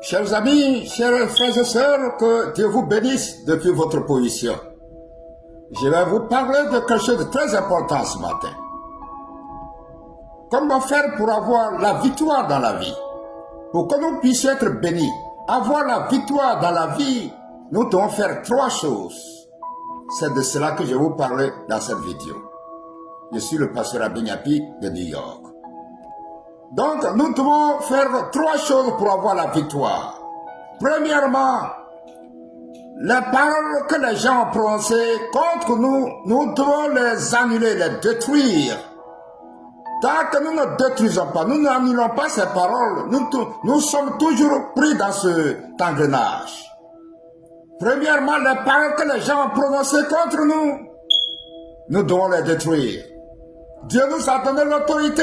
Chers amis, chers frères et sœurs, que Dieu vous bénisse depuis votre position. Je vais vous parler de quelque chose de très important ce matin. Comment faire pour avoir la victoire dans la vie? Pour que nous puissions être bénis, avoir la victoire dans la vie, nous devons faire trois choses. C'est de cela que je vais vous parler dans cette vidéo. Je suis le pasteur Abignapi de New York. Donc, nous devons faire trois choses pour avoir la victoire. Premièrement, les paroles que les gens ont prononcées contre nous, nous devons les annuler, les détruire. Tant que nous ne détruisons pas, nous n'annulons pas ces paroles, nous sommes toujours pris dans cet engrenage. Premièrement, les paroles que les gens ont prononcées contre nous, nous devons les détruire. Dieu nous a donné l'autorité.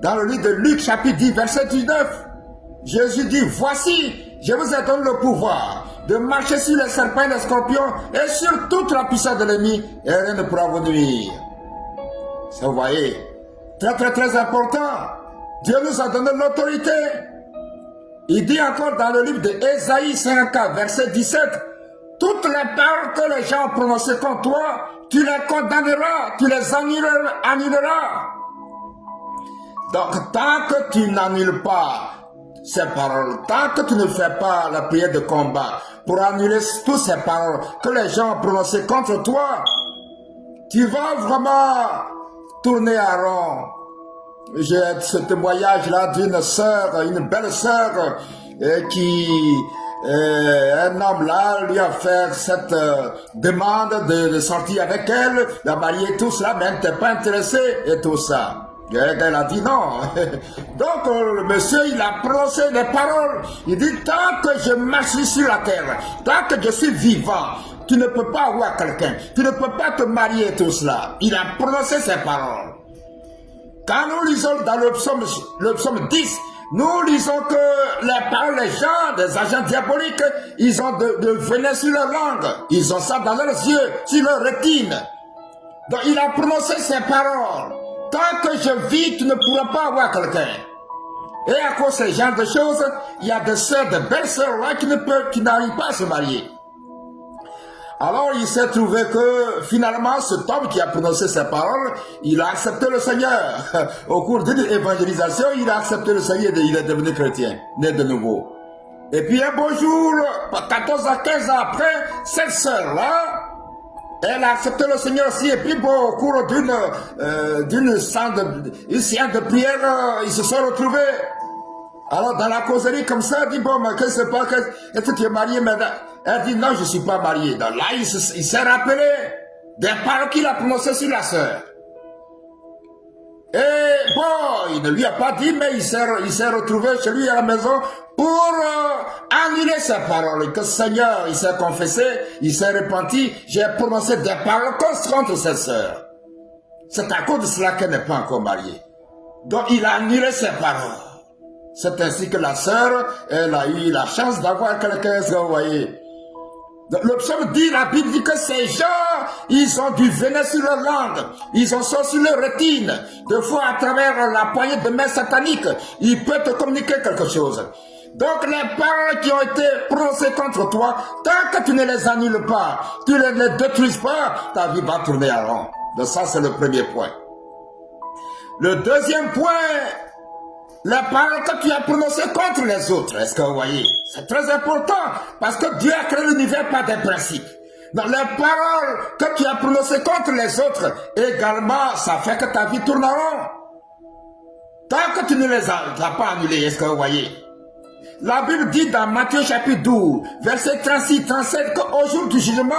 Dans le livre de Luc, chapitre 10, verset 19, Jésus dit, « Voici, je vous ai donné le pouvoir de marcher sur les serpents et les scorpions et sur toute la puissance de l'ennemi, et rien ne pourra vous nuire. » Ça, vous voyez, très important. Dieu nous a donné l'autorité. Il dit encore dans le livre de Ésaïe 54, verset 17, « Toutes les paroles que les gens ont prononcées contre toi, tu les condamneras, tu les annuleras. » Donc, tant que tu n'annules pas ces paroles, tant que tu ne fais pas la prière de combat pour annuler toutes ces paroles que les gens ont prononcées contre toi, tu vas vraiment tourner à rond. J'ai ce témoignage-là d'une sœur, une belle sœur, un homme là lui a fait cette demande de sortir avec elle, de marier tout cela, mais elle n'était pas intéressée et tout ça. Elle a dit non. Donc le monsieur, il a prononcé des paroles. Il dit, tant que je marche sur la terre, tant que je suis vivant, tu ne peux pas avoir quelqu'un, tu ne peux pas te marier tout cela. Il a prononcé ces paroles. Quand nous lisons dans le psaume 10, nous lisons que les paroles des gens, des agents diaboliques, ils ont de venin sur leur langue. Ils ont ça dans leurs yeux, sur leur rétine. Donc il a prononcé ces paroles. Tant que je vis, tu ne pourras pas avoir quelqu'un. Et à cause de ce genre de choses, il y a des sœurs, de belles sœurs là qui n'arrivent pas à se marier. Alors il s'est trouvé que finalement cet homme qui a prononcé ces paroles, il a accepté le Seigneur. Au cours d'une évangélisation, il a accepté le Seigneur et il est devenu chrétien, né de nouveau. Et puis un beau jour, 14 à 15 ans après, cette sœur-là, elle a accepté le Seigneur aussi, et puis bon, au cours d'une séance de prière, ils se sont retrouvés. Alors dans la causerie comme ça, elle dit, bon, mais qu'est-ce que c'est pas, est-ce que tu es marié maintenant? Elle dit, non, je ne suis pas marié. Donc là, il s'est rappelé des paroles qu'il a prononcées sur la sœur. Et bon, il ne lui a pas dit, mais il s'est retrouvé chez lui à la maison pour annuler ses paroles. Que le Seigneur, il s'est confessé, il s'est repenti. J'ai prononcé des paroles contre cette sœur. C'est à cause de cela qu'elle n'est pas encore mariée. Donc il a annulé ses paroles. C'est ainsi que la sœur, elle a eu la chance d'avoir quelqu'un, est-ce que vous voyez? Le psaume dit, la Bible dit que ces gens, ils ont du venin sur leur langue, ils ont ça sur leur rétine. Des fois, à travers la poignée de main satanique, ils peuvent te communiquer quelque chose. Donc, les paroles qui ont été prononcées contre toi, tant que tu ne les annules pas, tu ne les détruises pas, ta vie va tourner à rond. Donc ça, c'est le premier point. Le deuxième point, les paroles que tu as prononcées contre les autres, est-ce que vous voyez? C'est très important, parce que Dieu a créé l'univers par des principes. Donc les paroles que tu as prononcées contre les autres, également, ça fait que ta vie tourne en rond. Tant que tu ne les as pas annulées, est-ce que vous voyez? La Bible dit dans Matthieu chapitre 12, verset 36-37, qu'au jour du jugement,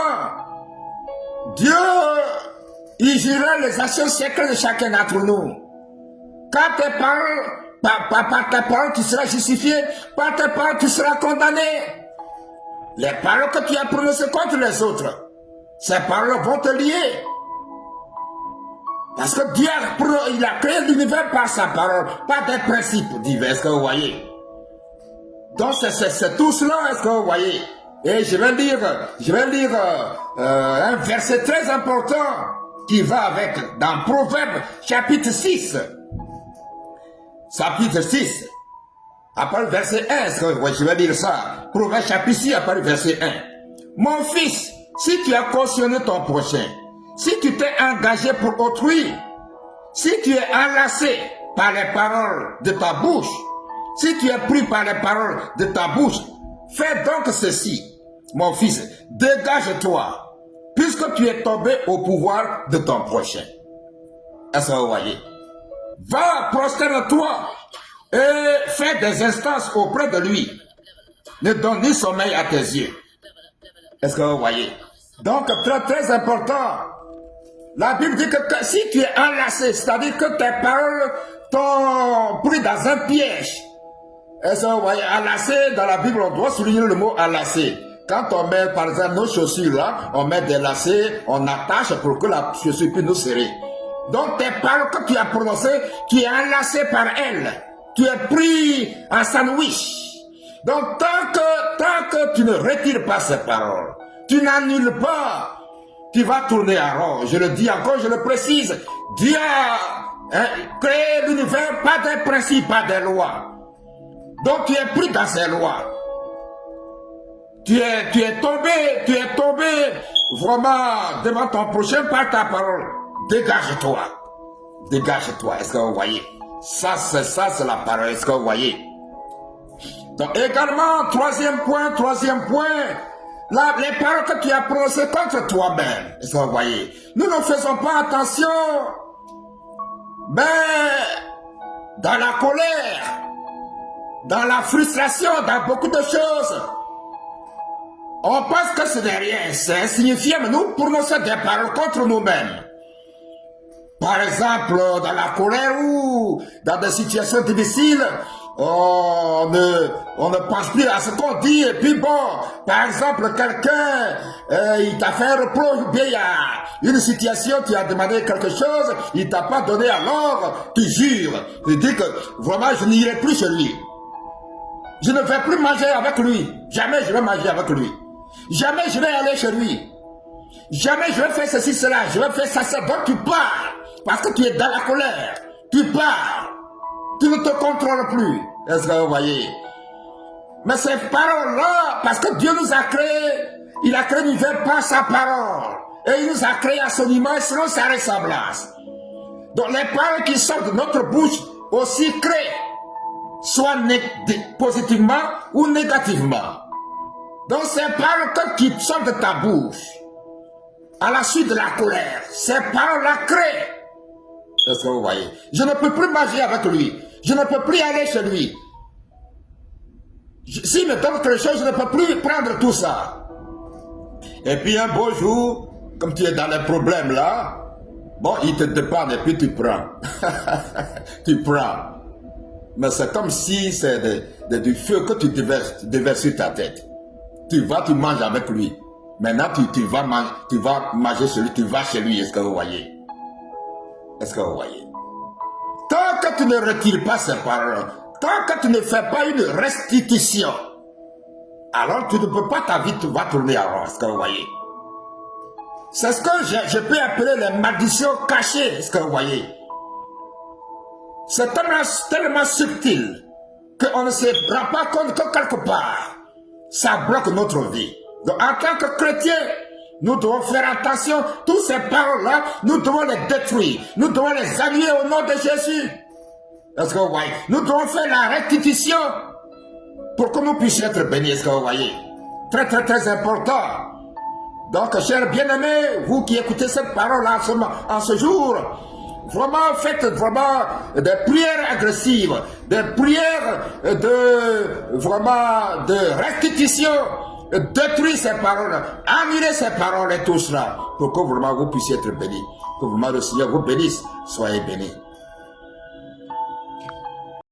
Dieu, il jugera les actions secrètes de chacun d'entre nous. Quand tes paroles, par tes paroles, tu seras justifié. Par tes paroles, tu seras condamné. Les paroles que tu as prononcées contre les autres, ces paroles vont te lier. Parce que Dieu, il a créé l'univers par sa parole, par des principes divers, est-ce que vous voyez? Donc c'est tout cela, est-ce que vous voyez? Et je vais lire un verset très important qui va avec, dans Proverbe chapitre 6. Chapitre 6. Après le verset 1, je vais lire ça. Proverbe chapitre 6, après le verset 1. Mon fils, si tu as cautionné ton prochain, si tu t'es engagé pour autrui, si tu es enlacé par les paroles de ta bouche, si tu es pris par les paroles de ta bouche, fais donc ceci, mon fils, dégage-toi, puisque tu es tombé au pouvoir de ton prochain. Est-ce que vous voyez? Va, prosterne-toi et fais des instances auprès de lui. Ne donne ni sommeil à tes yeux. Est-ce que vous voyez? Donc, très très important. La Bible dit que si tu es enlacé, c'est-à-dire que tes paroles t'ont pris dans un piège. Est-ce que vous voyez? Enlacé, dans la Bible, on doit souligner le mot enlacé. Quand on met, par exemple, nos chaussures là, on met des lacets, on attache pour que la chaussure puisse nous serrer. Donc, tes paroles que tu as prononcées, tu es enlacé par elles. Tu es pris en sandwich. Donc, tant que tu ne retires pas ces paroles, tu n'annules pas, tu vas tourner en rond. Je le dis encore, je le précise. Dieu a créé l'univers, pas des principes, pas des lois. Donc, tu es pris dans ces lois. Tu es tombé vraiment devant ton prochain par ta parole. Dégage-toi. Dégage-toi. Est-ce que vous voyez? Ça, c'est la parole. Est-ce que vous voyez? Donc, également, troisième point, là, les paroles que tu as prononcées contre toi-même. Est-ce que vous voyez? Nous ne faisons pas attention. Mais, dans la colère, dans la frustration, dans beaucoup de choses, on pense que ce n'est rien, c'est insignifiant, mais nous prononçons des paroles contre nous-mêmes. Par exemple, dans la colère ou dans des situations difficiles, on ne pense plus à ce qu'on dit. Et puis bon, par exemple, quelqu'un, il t'a fait un reproche, ou bien il y a une situation, tu as demandé quelque chose, il t'a pas donné, alors tu jures. Tu dis que vraiment je n'irai plus chez lui. Je ne vais plus manger avec lui. Jamais je vais manger avec lui. Jamais je vais aller chez lui. Jamais je vais faire ceci, cela. Je vais faire ça. Donc tu pars. Parce que tu es dans la colère. Tu pars. Tu ne te contrôles plus. Est-ce que vous voyez? Mais ces paroles-là, parce que Dieu nous a créés, il a créé l'univers par sa parole. Et il nous a créés à son image selon sa ressemblance. Donc les paroles qui sortent de notre bouche aussi créent, soit positivement ou négativement. Donc ces paroles qui sortent de ta bouche, à la suite de la colère, ces paroles-là créent. Est-ce que vous voyez? Je ne peux plus manger avec lui. Je ne peux plus aller chez lui. S'il me donne quelque chose, je ne peux plus prendre tout ça. Et puis un beau jour, comme tu es dans les problèmes là, bon, il te dépanne et puis tu prends. Tu prends. Mais c'est comme si c'est du feu que tu déverses sur ta tête. Tu vas, tu manges avec lui. Maintenant, tu vas manger chez lui, tu vas chez lui. Est-ce que vous voyez? Est-ce que vous voyez? Tant que tu ne retires pas ces paroles, tant que tu ne fais pas une restitution, alors tu ne peux pas, ta vie va tourner en rond. Est-ce que vous voyez? C'est ce que je peux appeler les malédictions cachées. Est-ce que vous voyez? C'est tellement subtil qu'on ne se rend pas compte que quelque part, ça bloque notre vie. Donc en tant que chrétien, nous devons faire attention. Toutes ces paroles-là, nous devons les détruire. Nous devons les annuler au nom de Jésus. Est-ce que vous voyez? Nous devons faire la restitution pour que nous puissions être bénis. Est-ce que vous voyez? Très très très important. Donc, chers bien-aimés, vous qui écoutez cette parole-là en ce jour, vraiment faites vraiment des prières agressives, des prières de restitution, détruire ces paroles, annuler ces paroles et tout cela, pour que vraiment vous puissiez être bénis, que vraiment le Seigneur vous bénisse, soyez bénis.